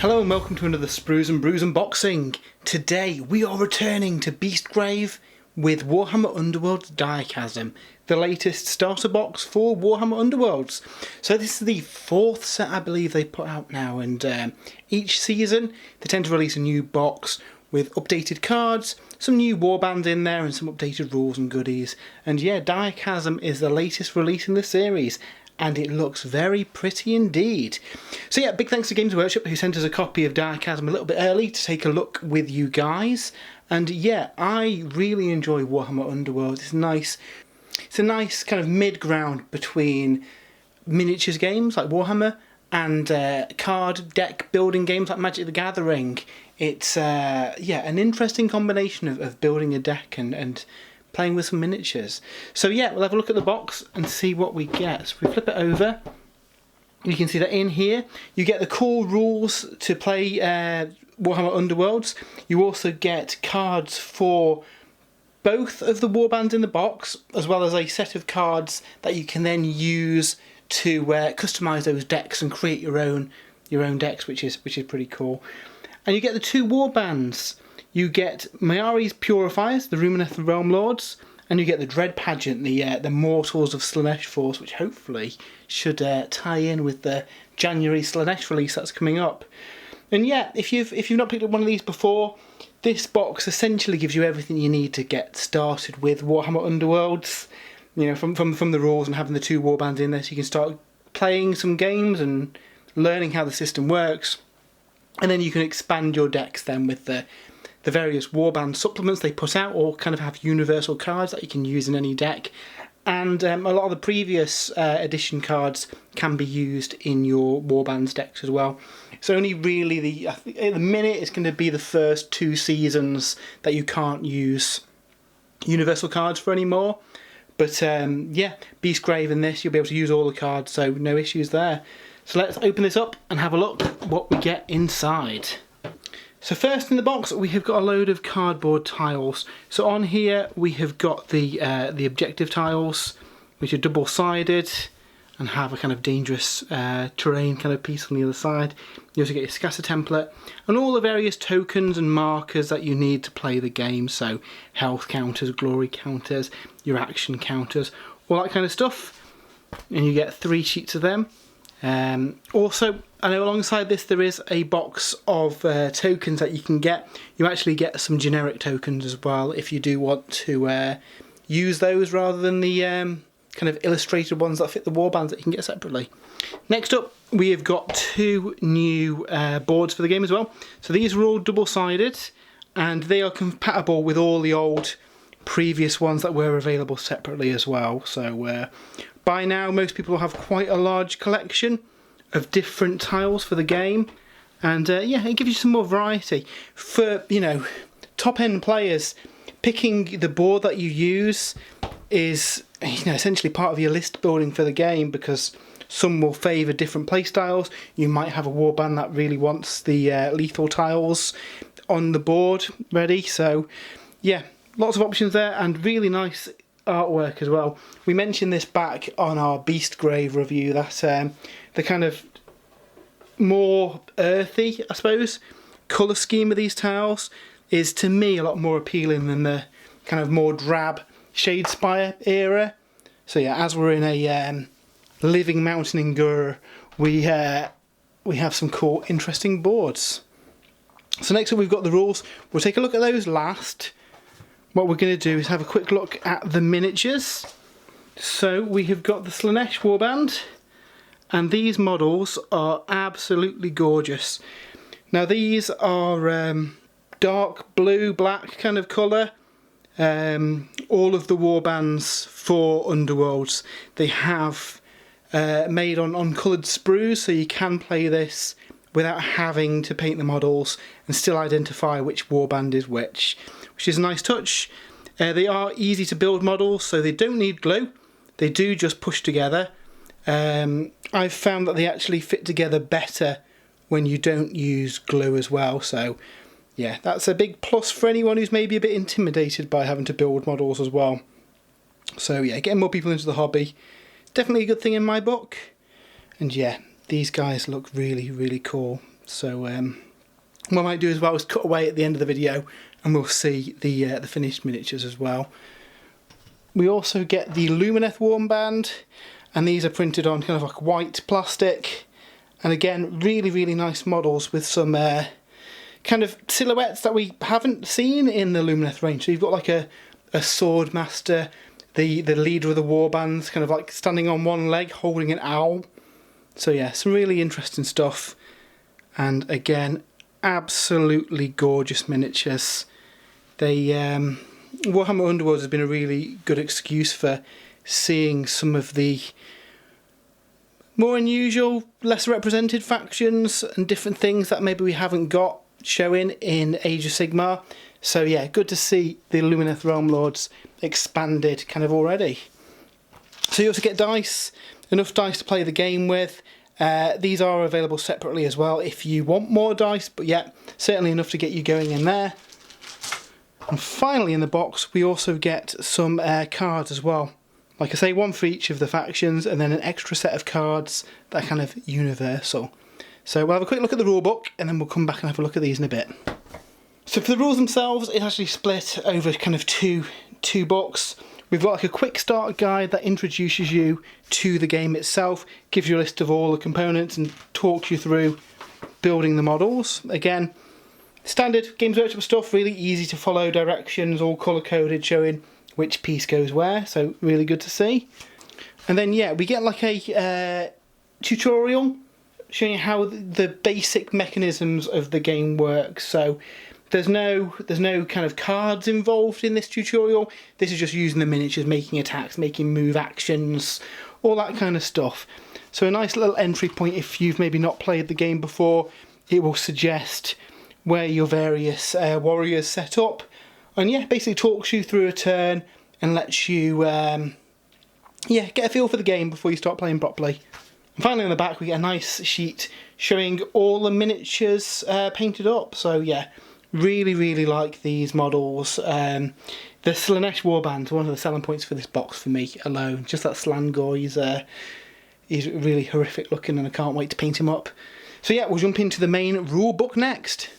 Hello and welcome to another Sprues and Brews unboxing. Today we are returning to Beastgrave with Warhammer Underworlds Direchasm, the latest starter box for Warhammer Underworlds. So this is the fourth set I believe they put out now, and each season they tend to release a new box with updated cards, some new warbands in there and some updated rules and goodies. And yeah, Direchasm is the latest release in the series, and it looks very pretty indeed. So yeah, big thanks to Games Workshop who sent us a copy of Direchasm a little bit early to take a look with you guys. And yeah, I really enjoy Warhammer Underworlds. It's a nice kind of mid-ground between miniatures games like Warhammer and card deck building games like Magic the Gathering. It's yeah, an interesting combination of building a deck and playing with some miniatures. So yeah, we'll have a look at the box and see what we get. So if we flip it over, you can see that in here you get the core rules to play Warhammer Underworlds. You also get cards for both of the warbands in the box, as well as a set of cards that you can then use to customize those decks and create your own decks, which is pretty cool. And you get the two warbands. You get Myari's Purifiers, the Luminesce Realm Lords, and you get the Dread Pageant, the Mortals of Slaanesh Force, which hopefully should tie in with the January Slaanesh release that's coming up. And yeah, if you've not picked up one of these before, this box essentially gives you everything you need to get started with Warhammer Underworlds. You know, from the rules and having the two warbands in there, so you can start playing some games and learning how the system works. And then you can expand your decks then with the various warband supplements they put out, or kind of have universal cards that you can use in any deck. And a lot of the previous edition cards can be used in your warbands decks as well. It's only really at the minute it's going to be the first two seasons that you can't use universal cards for anymore. But yeah, Beastgrave in this, you'll be able to use all the cards, so no issues there. So let's open this up and have a look at what we get inside. So first in the box we have got a load of cardboard tiles. So on here we have got the objective tiles, which are double-sided and have a kind of dangerous terrain kind of piece on the other side. You also get your scatter template and all the various tokens and markers that you need to play the game. So health counters, glory counters, your action counters, all that kind of stuff. And you get 3 sheets of them. Also, I know alongside this there is a box of tokens that you can get. You actually get some generic tokens as well if you do want to use those rather than the kind of illustrated ones that fit the warbands that you can get separately. Next up we have got 2 new boards for the game as well. So these are all double-sided and they are compatible with all the old previous ones that were available separately as well. So by now most people have quite a large collection of different tiles for the game, and yeah, it gives you some more variety. For, you know, top-end players, picking the board that you use is, you know, essentially part of your list building for the game, because some will favour different play styles. You might have a warband that really wants the lethal tiles on the board ready, so yeah, lots of options there and really nice artwork as well. We mentioned this back on our Beastgrave review, that the kind of more earthy, I suppose, colour scheme of these tiles is to me a lot more appealing than the kind of more drab Shadespire era. So yeah, as we're in a living mountain in Gur, we have some cool, interesting boards. So next up we've got the rules. We'll take a look at those last. What we're going to do is have a quick look at the miniatures. So we have got the Slaanesh warband, and these models are absolutely gorgeous. Now these are dark blue, black kind of colour. All of the warbands for Underworlds, they have made on coloured sprues, so you can play this without having to paint the models and still identify which warband is which is a nice touch. They are easy to build models, so they don't need glue. They do just push together. I've found that they actually fit together better when you don't use glue as well, so yeah, that's a big plus for anyone who's maybe a bit intimidated by having to build models as well. So yeah, getting more people into the hobby, definitely a good thing in my book. And yeah, these guys look really, really cool. So what I might do as well is cut away at the end of the video and we'll see the finished miniatures as well. We also get the Luminesce Warband, and these are printed on kind of like white plastic. And again, really nice models with some kind of silhouettes that we haven't seen in the Luminesce range. So you've got like a sword master, the leader of the warbands, kind of like standing on one leg holding an owl. So yeah, some really interesting stuff. And again, absolutely gorgeous miniatures. They Warhammer Underworlds has been a really good excuse for seeing some of the more unusual, less represented factions and different things that maybe we haven't got showing in Age of Sigmar. So yeah, good to see the Luminesce Realm Lords expanded kind of already. So you also get dice, enough dice to play the game with. These are available separately as well if you want more dice, but yeah, certainly enough to get you going in there. And finally in the box we also get some cards as well. Like I say, one for each of the factions and then an extra set of cards that are kind of universal. So we'll have a quick look at the rulebook and then we'll come back and have a look at these in a bit. So for the rules themselves, it's actually split over kind of two books. We've got like a quick start guide that introduces you to the game itself, gives you a list of all the components and talks you through building the models. Again, standard Games Workshop stuff, really easy to follow directions, all colour coded, showing which piece goes where, so really good to see. And then yeah, we get like a tutorial showing you how the basic mechanisms of the game work. So there's no kind of cards involved in this tutorial. This is just using the miniatures, making attacks, making move actions, all that kind of stuff. So a nice little entry point if you've maybe not played the game before. It will suggest where your various warriors set up, and yeah, basically talks you through a turn and lets you get a feel for the game before you start playing properly. And finally on the back we get a nice sheet showing all the miniatures painted up. So yeah, really like these models. The Luminesce Warband, one of the selling points for this box for me alone. Just that Slangor, he's really horrific looking and I can't wait to paint him up. So yeah, we'll jump into the main rulebook next.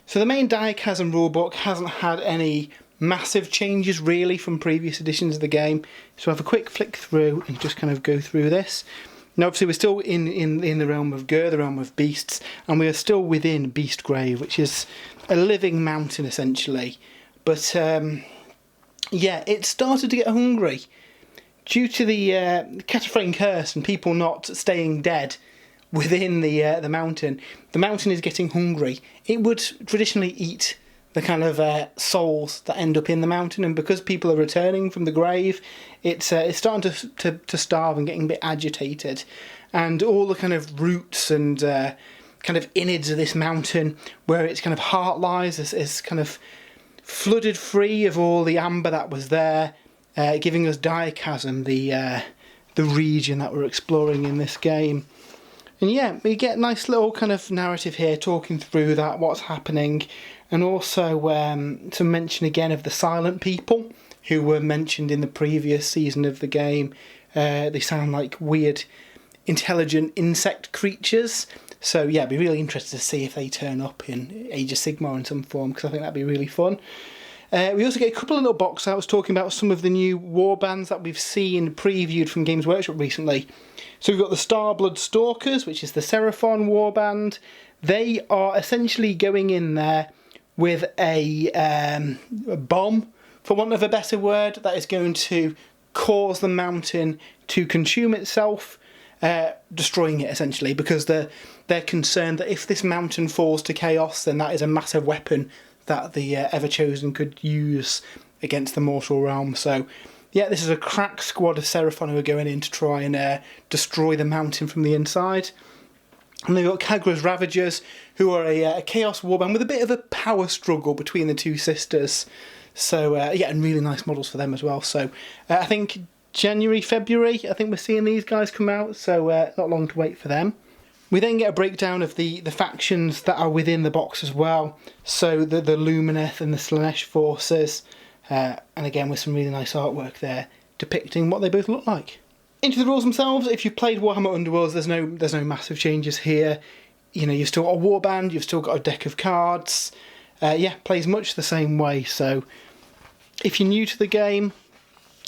So the main Direchasm rulebook hasn't had any massive changes really from previous editions of the game. So I'll have a quick flick through and just kind of go through this. Now obviously we're still in the realm of Ghur, the realm of beasts, and we are still within Beastgrave, which is a living mountain essentially. But yeah, it started to get hungry. Due to the Cataphrane curse and people not staying dead within the mountain is getting hungry. It would traditionally eat the kind of souls that end up in the mountain, and because people are returning from the grave, it's starting to starve and getting a bit agitated. And all the kind of roots and kind of innards of this mountain, where its kind of heart lies, is kind of flooded free of all the amber that was there, giving us Direchasm, the region that we're exploring in this game. And yeah, we get a nice little kind of narrative here talking through that, what's happening, and also some mention again of the silent people who were mentioned in the previous season of the game. They sound like weird, intelligent insect creatures. So yeah, I'd be really interested to see if they turn up in Age of Sigmar in some form, because I think that'd be really fun. We also get a couple of little box outs talking about some of the new warbands that we've seen previewed from Games Workshop recently. So we've got the Starblood Stalkers, which is the Seraphon warband. They are essentially going in there with a bomb, for want of a better word, that is going to cause the mountain to consume itself, destroying it essentially, because they're concerned that if this mountain falls to chaos, then that is a massive weapon that the Everchosen could use against the mortal realm. So yeah, this is a crack squad of Seraphon who are going in to try and destroy the mountain from the inside. And they've got Kagra's Ravagers, who are a Chaos Warband with a bit of a power struggle between the two sisters. So yeah, and really nice models for them as well. So I think January, February, I think we're seeing these guys come out, so not long to wait for them. We then get a breakdown of the factions that are within the box as well. So the Luminesce and the Slaanesh forces, and again with some really nice artwork there depicting what they both look like. Into the rules themselves, if you've played Warhammer Underworlds, there's no massive changes here. you know, you've still got a warband, you've still got a deck of cards. Yeah, plays much the same way. So if you're new to the game,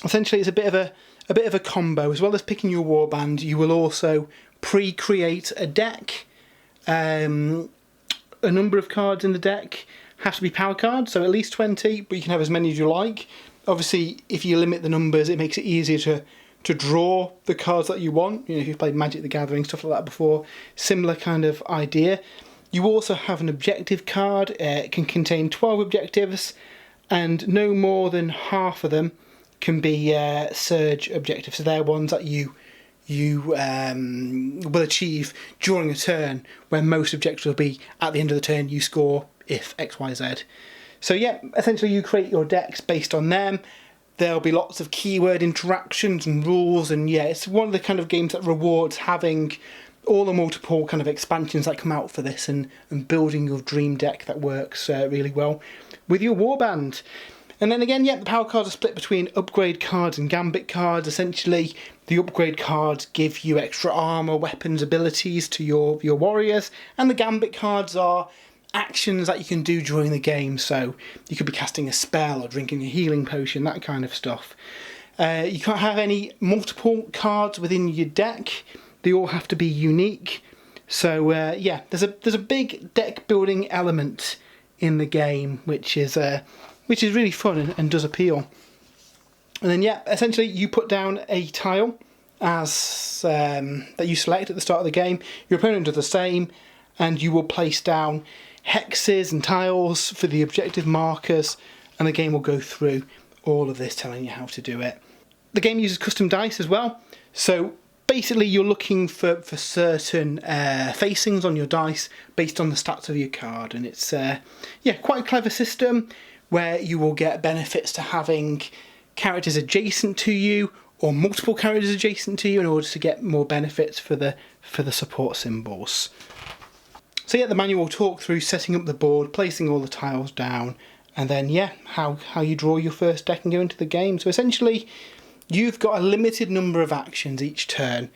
essentially it's a bit of a combo. As well as picking your warband, you will also pre-create a deck. A number of cards in the deck have to be power cards, so at least 20, but you can have as many as you like. Obviously, if you limit the numbers, it makes it easier to draw the cards that you want. You know, if you've played Magic the Gathering, stuff like that before, similar kind of idea. You also have an objective card. It can contain 12 objectives, and no more than half of them can be surge objectives. So they're ones that you will achieve during a turn, where most objectives will be at the end of the turn you score if X, Y, Z. So yeah, essentially you create your decks based on them. There'll be lots of keyword interactions and rules, and yeah, it's one of the kind of games that rewards having all the multiple kind of expansions that come out for this, and building your dream deck that works really well with your warband. And then again, yeah, the power cards are split between upgrade cards and gambit cards. Essentially, the upgrade cards give you extra armor, weapons, abilities to your warriors, and the gambit cards are actions that you can do during the game. So you could be casting a spell or drinking a healing potion, that kind of stuff. You can't have any multiple cards within your deck. They all have to be unique. So yeah, there's a big deck building element in the game, which is really fun and does appeal. And then yeah, essentially you put down a tile as that you select at the start of the game. Your opponent does the same, and you will place down hexes and tiles for the objective markers, and the game will go through all of this, telling you how to do it. The game uses custom dice as well, so basically you're looking for certain facings on your dice based on the stats of your card, and it's yeah, quite a clever system where you will get benefits to having characters adjacent to you or multiple characters adjacent to you in order to get more benefits for the support symbols. So yeah, the manual will talk through setting up the board, placing all the tiles down, and then yeah, how you draw your first deck and go into the game. So essentially, you've got a limited number of actions each turn.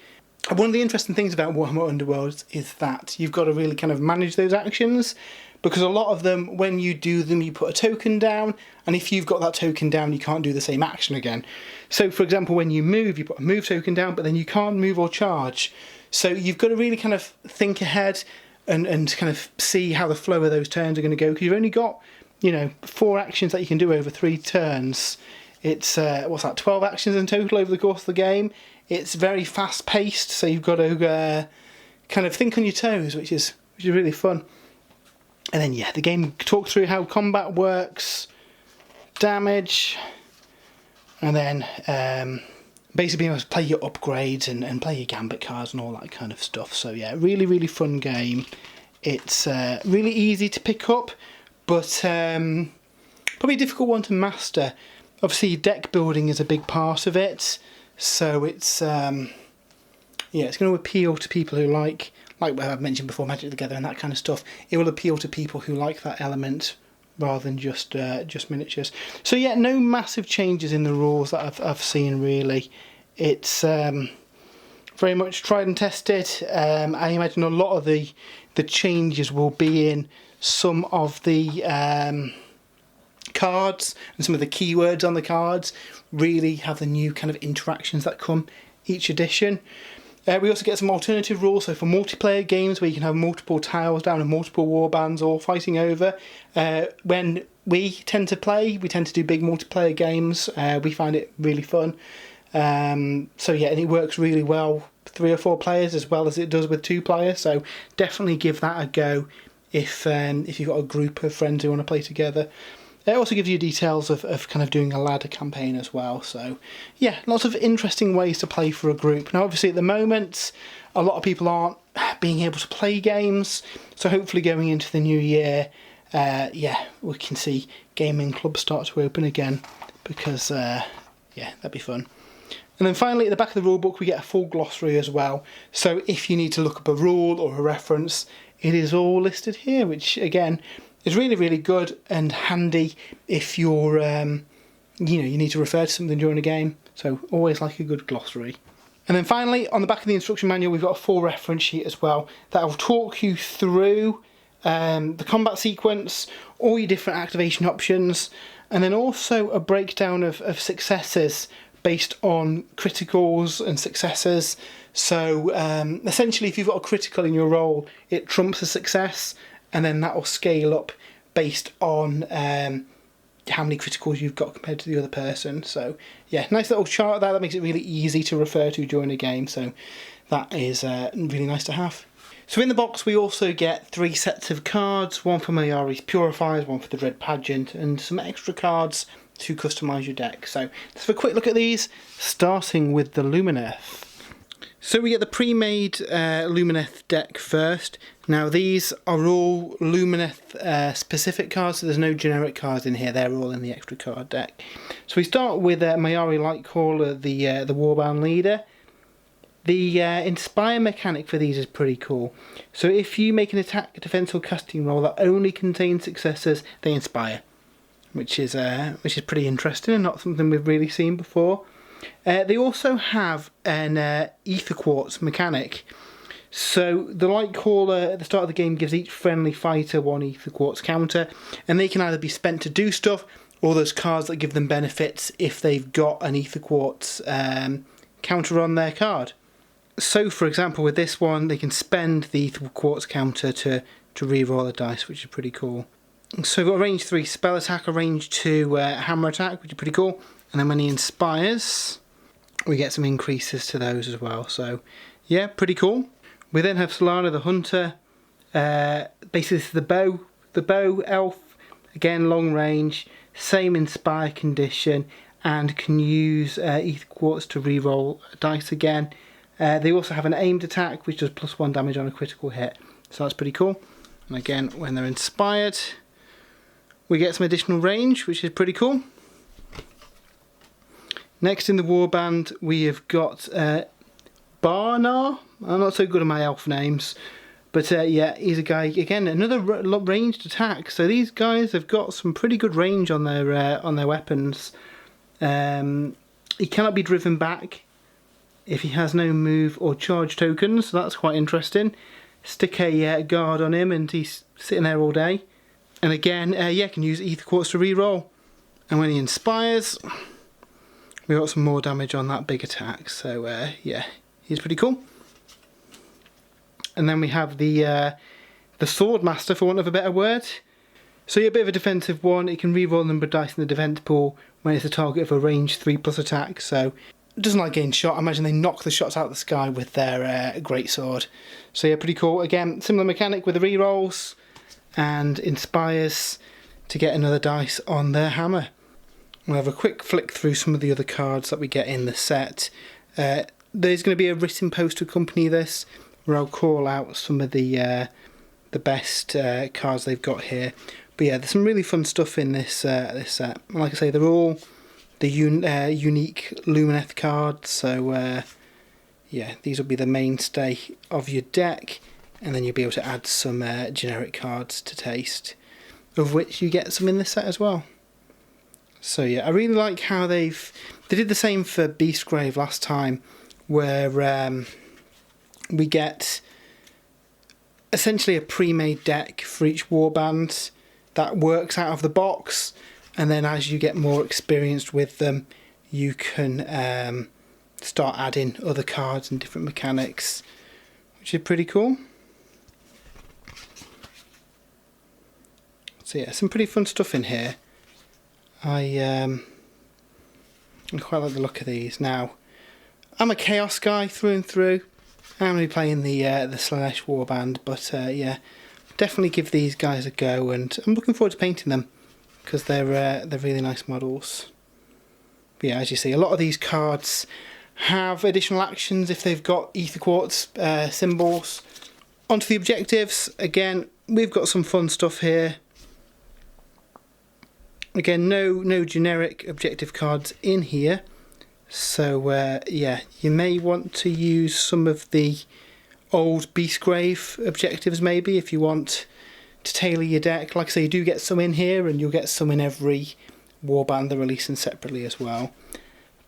And one of the interesting things about Warhammer Underworlds is that you've got to really kind of manage those actions, because a lot of them, when you do them, you put a token down, and if you've got that token down, you can't do the same action again. So for example, when you move, you put a move token down, but then you can't move or charge. So you've got to really kind of think ahead and kind of see how the flow of those turns are going to go, because you've only got, you know, 4 actions that you can do over 3 turns. It's, what's that, 12 actions in total over the course of the game. It's very fast paced, so you've got to kind of think on your toes, which is really fun. And then yeah, the game talks through how combat works, damage, and then basically being able to play your upgrades and play your gambit cards and all that kind of stuff. So yeah, really fun game. It's really easy to pick up, but probably a difficult one to master. Obviously deck building is a big part of it, so it's yeah, it's going to appeal to people who like what I've mentioned before, Magic Together and that kind of stuff. It will appeal to people who like that element rather than just miniatures. So yeah, no massive changes in the rules that I've seen really. It's very much tried and tested. I imagine a lot of the changes will be in some of the cards and some of the keywords on the cards. Really have the new kind of interactions that come each edition. We also get some alternative rules, so for multiplayer games where you can have multiple tiles down and multiple warbands all fighting over. When we tend to play, we tend to do big multiplayer games. We find it really fun. So yeah, and it works really well with 3 or 4 players as well as it does with 2 players. So definitely give that a go if you've got a group of friends who want to play together. It also gives you details of kind of doing a ladder campaign as well. So yeah, lots of interesting ways to play for a group. Now obviously at the moment, a lot of people aren't being able to play games. So hopefully going into the new year, yeah, we can see gaming clubs start to open again, because yeah, that'd be fun. And then finally at the back of the rulebook we get a full glossary as well. So if you need to look up a rule or a reference, it is all listed here, which again, is really good and handy if you're, you know, you need to refer to something during a game. So always like a good glossary. And then finally, on the back of the instruction manual, we've got a full reference sheet as well that will talk you through the combat sequence, all your different activation options, and then also a breakdown of successes based on criticals and successes. So essentially, if you've got a critical in your roll, it trumps a success, and then that will scale up based on how many criticals you've got compared to the other person. So yeah, nice little chart there that makes it really easy to refer to during a game. So that is really nice to have. So in the box we also get 3 sets of cards, one for Myari's Purifiers, one for the Dread Pageant, and some extra cards to customise your deck. So let's have a quick look at these, starting with the Luminesce. So we get the pre-made Luminesce deck first. Now these are all Luminesce specific cards, so there's no generic cards in here, they're all in the extra card deck. So we start with Myari Lightcaller, the Warband leader. The Inspire mechanic for these is pretty cool. So if you make an attack, defense or casting roll that only contains successes, they inspire, which is pretty interesting and not something we've really seen before. They also have an Ether Quartz mechanic. So the Lightcaller at the start of the game gives each friendly fighter 1 Ether Quartz counter, and they can either be spent to do stuff, or those cards that give them benefits if they've got an Ether Quartz counter on their card. So for example with this one, they can spend the Ether Quartz counter to re-roll the dice, which is pretty cool. So we've got a range 3 spell attack, a range 2 hammer attack, which is pretty cool. And then when he inspires, we get some increases to those as well. So yeah, pretty cool. We then have Solana the Hunter. Basically this is the bow elf. Again, long range, same inspire condition, and can use Ether Quartz to re-roll dice again. They also have an aimed attack, which does +1 damage on a critical hit. So that's pretty cool. And again, when they're inspired, we get some additional range, which is pretty cool. Next in the Warband, we have got Barnar. I'm not so good at my elf names, but yeah, he's a guy, again, another ranged attack. So these guys have got some pretty good range on their weapons. He cannot be driven back if he has no move or charge tokens, so that's quite interesting. Stick a guard on him and he's sitting there all day. And again, yeah, can use Ether Quartz to re-roll. And when he inspires, we got some more damage on that big attack. So yeah, he's pretty cool. And then we have the Swordmaster, for want of a better word. So yeah, a bit of a defensive one. It can re-roll a number of dice in the defense pool when it's the target of a range 3+ attack. So it doesn't like getting shot. I imagine they knock the shots out of the sky with their greatsword. So yeah, pretty cool. Again, similar mechanic with the re-rolls, and inspires to get another dice on their hammer. We'll have a quick flick through some of the other cards that we get in the set. There's going to be a written post to accompany this, where I'll call out some of the best cards they've got here. But yeah, there's some really fun stuff in this set. Like I say, they're all the unique Luminesce cards, so yeah, these will be the mainstay of your deck, and then you'll be able to add some generic cards to taste, of which you get some in this set as well. So yeah, I really like how they did the same for Beastgrave last time, where we get essentially a pre-made deck for each warband that works out of the box, and then as you get more experienced with them, you can start adding other cards and different mechanics, which is pretty cool. So yeah, some pretty fun stuff in here. I quite like the look of these. Now, I'm a Chaos guy through and through. I'm only playing the Luminesce Warband, but yeah, definitely give these guys a go, and I'm looking forward to painting them because they're really nice models. But yeah, as you see, a lot of these cards have additional actions if they've got Ether Quartz symbols. Onto the objectives. Again, we've got some fun stuff here. Again, no generic objective cards in here, so yeah, you may want to use some of the old Beastgrave objectives maybe if you want to tailor your deck. Like I say, you do get some in here, and you'll get some in every warband they're releasing separately as well.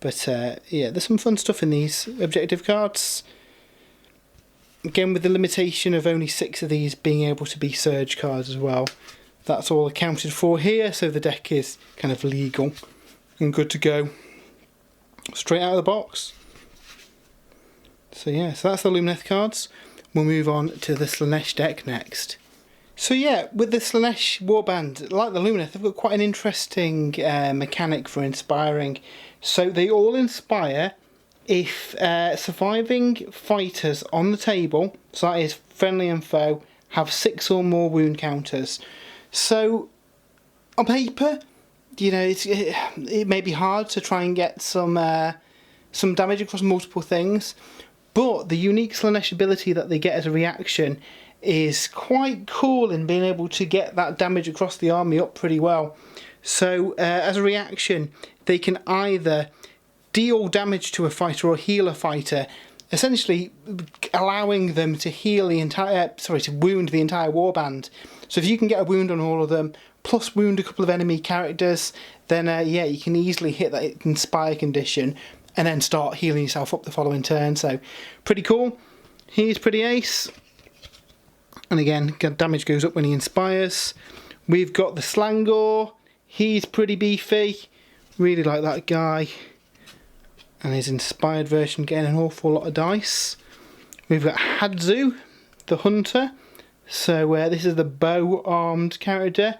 But yeah, there's some fun stuff in these objective cards. Again, with the limitation of only 6 of these being able to be surge cards as well. That's all accounted for here, so the deck is kind of legal and good to go straight out of the box. So yeah, so that's the Luminesce cards. We'll move on to the Luminesce deck next. So yeah, with the Luminesce Warband, like the Luminesce, they've got quite an interesting mechanic for inspiring. So they all inspire if surviving fighters on the table, so that is friendly and foe, have 6 or more wound counters. So on paper, you know, it may be hard to try and get some damage across multiple things, but the unique Luminesce ability that they get as a reaction is quite cool in being able to get that damage across the army up pretty well. So as a reaction, they can either deal damage to a fighter or heal a fighter, essentially allowing them to heal the entire, to wound the entire warband. So if you can get a wound on all of them, plus wound a couple of enemy characters, then yeah, you can easily hit that inspire condition and then start healing yourself up the following turn. So pretty cool. He's pretty ace. And again, damage goes up when he inspires. We've got the Slangor. He's pretty beefy. Really like that guy. And his inspired version getting an awful lot of dice. We've got Hadzu, the Hunter. So this is the bow-armed character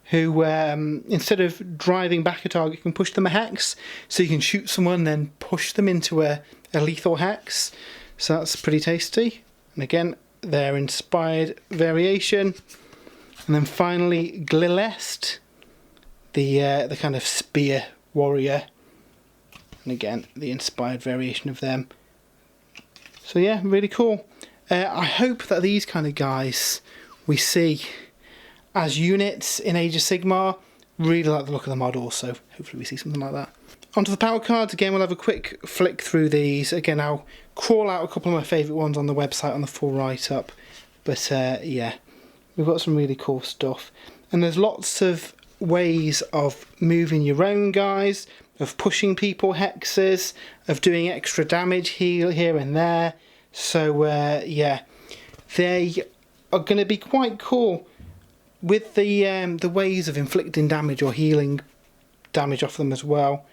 who, instead of driving back a target, can push them a hex. So you can shoot someone and then push them into a lethal hex. So that's pretty tasty. And again, their inspired variation. And then finally, Glilest, the kind of spear warrior. And again, the inspired variation of them. So yeah, really cool. I hope that these kind of guys we see as units in Age of Sigmar. Really like the look of the model, so hopefully we see something like that. Onto the power cards. Again, we'll have a quick flick through these. Again, I'll crawl out a couple of my favourite ones on the website on the full write-up. But yeah, we've got some really cool stuff. And there's lots of ways of moving your own guys, of pushing people hexes, of doing extra damage here and there. So yeah, they are going to be quite cool with the ways of inflicting damage or healing damage off them as well.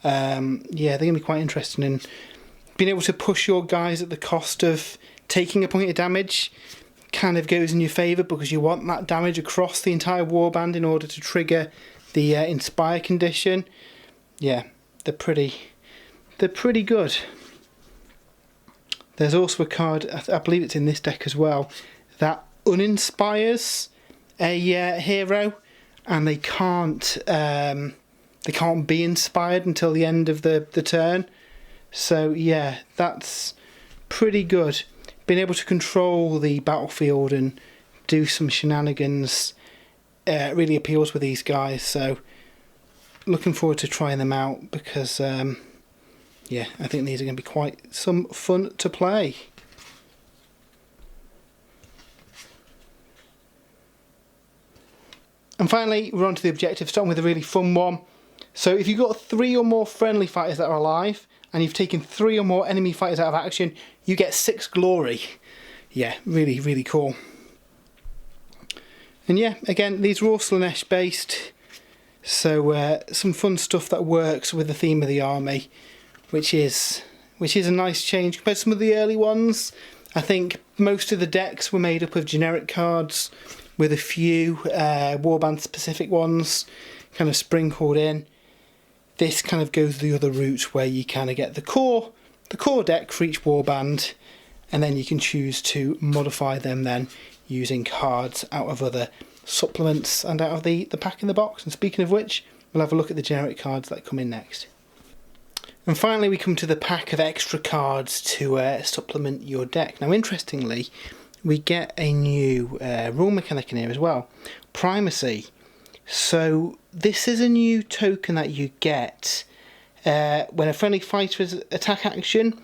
Yeah, they're going to be quite interesting, and being able to push your guys at the cost of taking a point of damage kind of goes in your favour, because you want that damage across the entire warband in order to trigger the inspire condition. Yeah, they're pretty good. There's also a card, I believe it's in this deck as well, that uninspires a hero, and they can't be inspired until the end of the turn. So yeah, that's pretty good. Being able to control the battlefield and do some shenanigans really appeals with these guys. So looking forward to trying them out, because yeah, I think these are going to be quite some fun to play. And finally, we're on to the objective, starting with a really fun one. So if you've got 3 or more friendly fighters that are alive, and you've taken 3 or more enemy fighters out of action, you get 6 glory. Yeah, really, really cool. And yeah, again, these are all Luminesce based, so some fun stuff that works with the theme of the army, which is a nice change compared to some of the early ones. I think most of the decks were made up of generic cards, with a few warband specific ones kind of sprinkled in. This kind of goes the other route, where you kind of get the core deck for each warband, and then you can choose to modify them then using cards out of other supplements and out of the pack in the box. And speaking of which, we'll have a look at the generic cards that come in next. And finally, we come to the pack of extra cards to supplement your deck. Now, interestingly, we get a new rule mechanic in here as well, Primacy. So this is a new token that you get when a friendly fighter's attack action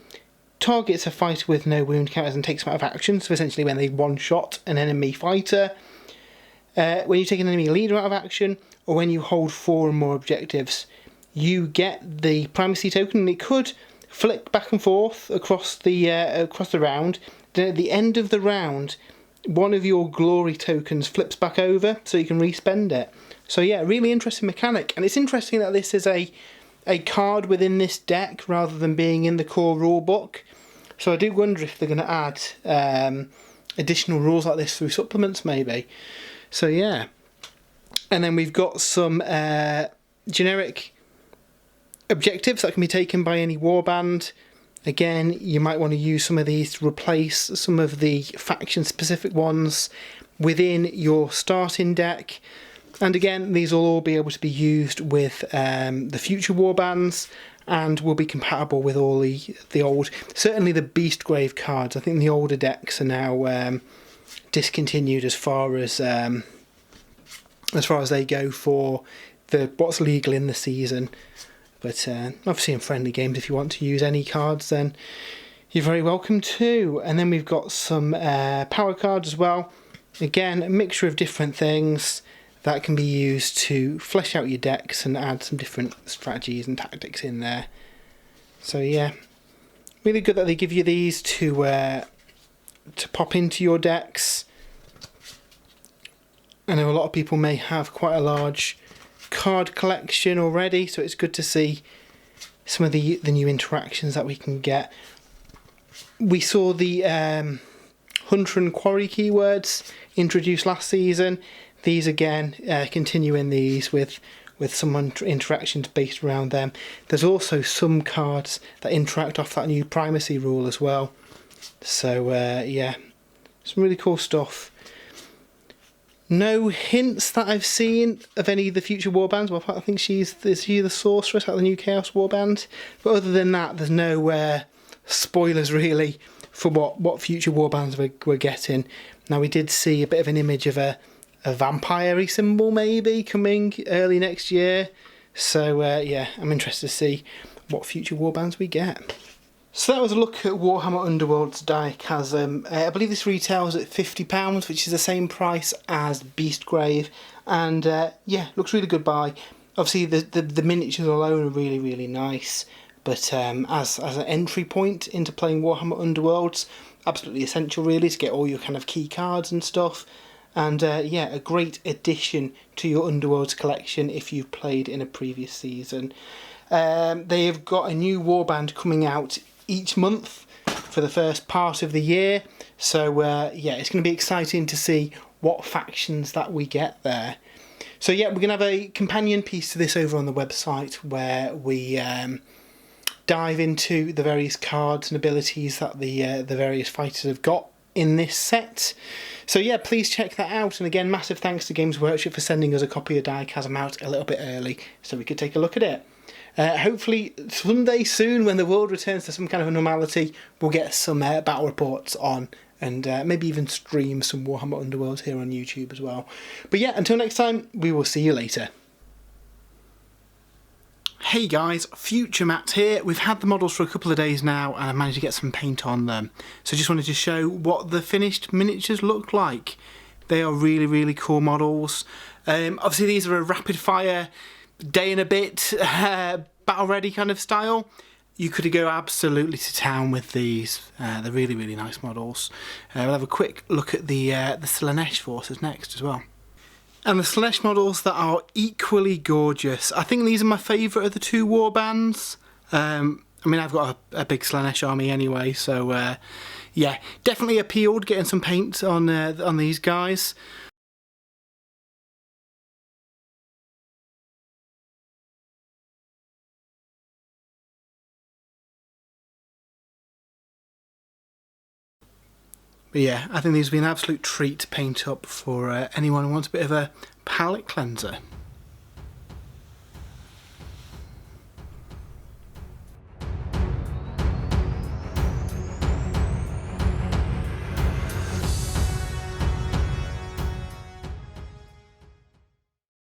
targets a fighter with no wound counters and takes them out of action. So essentially when they one-shot an enemy fighter, when you take an enemy leader out of action, or when you hold 4 or more objectives, you get the primacy token, and it could flick back and forth across the round. Then at the end of the round, one of your glory tokens flips back over, so you can respend it. So yeah, really interesting mechanic, and it's interesting that this is a card within this deck rather than being in the core rulebook. So I do wonder if they're going to add additional rules like this through supplements maybe. So yeah. And then we've got some generic objectives that can be taken by any warband. Again, you might want to use some of these to replace some of the faction specific ones within your starting deck. And again, these will all be able to be used with the future warbands, and will be compatible with all the old, certainly the Beastgrave cards. I think the older decks are now discontinued as far as they go for what's legal in the season. But obviously in friendly games, if you want to use any cards, then you're very welcome to. And then we've got some power cards as well. Again, a mixture of different things that can be used to flesh out your decks and add some different strategies and tactics in there. So yeah, really good that they give you these to pop into your decks. I know a lot of people may have quite a large card collection already, so it's good to see some of the new interactions that we can get. We saw the Hunter and Quarry keywords introduced last season. These again, continuing these with some interactions based around them. There's also some cards that interact off that new primacy rule as well. So yeah, some really cool stuff. No hints that I've seen of any of the future warbands. Well, I think is she the sorceress out of the new Chaos warband? But other than that, there's no spoilers really for what future warbands we're getting. Now, we did see a bit of an image of a vampire-y symbol maybe coming early next year. So yeah, I'm interested to see what future warbands we get. So that was a look at Warhammer Underworlds Direchasm. I believe this retails at £50, which is the same price as Beastgrave, and yeah, looks really good buy. Obviously the miniatures alone are really, really nice, but as an entry point into playing Warhammer Underworlds, absolutely essential really to get all your kind of key cards and stuff. And yeah, a great addition to your Underworlds collection if you've played in a previous season. They have got a new warband coming out each month for the first part of the year. So yeah, it's going to be exciting to see what factions that we get there. So yeah, we're going to have a companion piece to this over on the website where we dive into the various cards and abilities that the various fighters have got in this set. So yeah, please check that out, and again, massive thanks to Games Workshop for sending us a copy of Direchasm out a little bit early so we could take a look at it. Hopefully someday soon, when the world returns to some kind of normality, we'll get some battle reports on, and maybe even stream some Warhammer Underworlds here on YouTube as well. But yeah, until next time, we will see you later. Hey guys, Future Matt here. We've had the models for a couple of days now and I managed to get some paint on them. So just wanted to show what the finished miniatures look like. They are really, really cool models. Obviously these are a rapid fire, day and a bit, battle ready kind of style. You could go absolutely to town with these. They're really, really nice models. We'll have a quick look at the Luminesce forces next as well. And the Luminesce models that are equally gorgeous. I think these are my favourite of the two warbands. I mean, I've got a big Luminesce army anyway, so yeah, definitely appealed getting some paint on these guys. But yeah, I think these would be an absolute treat to paint up for anyone who wants a bit of a palette cleanser.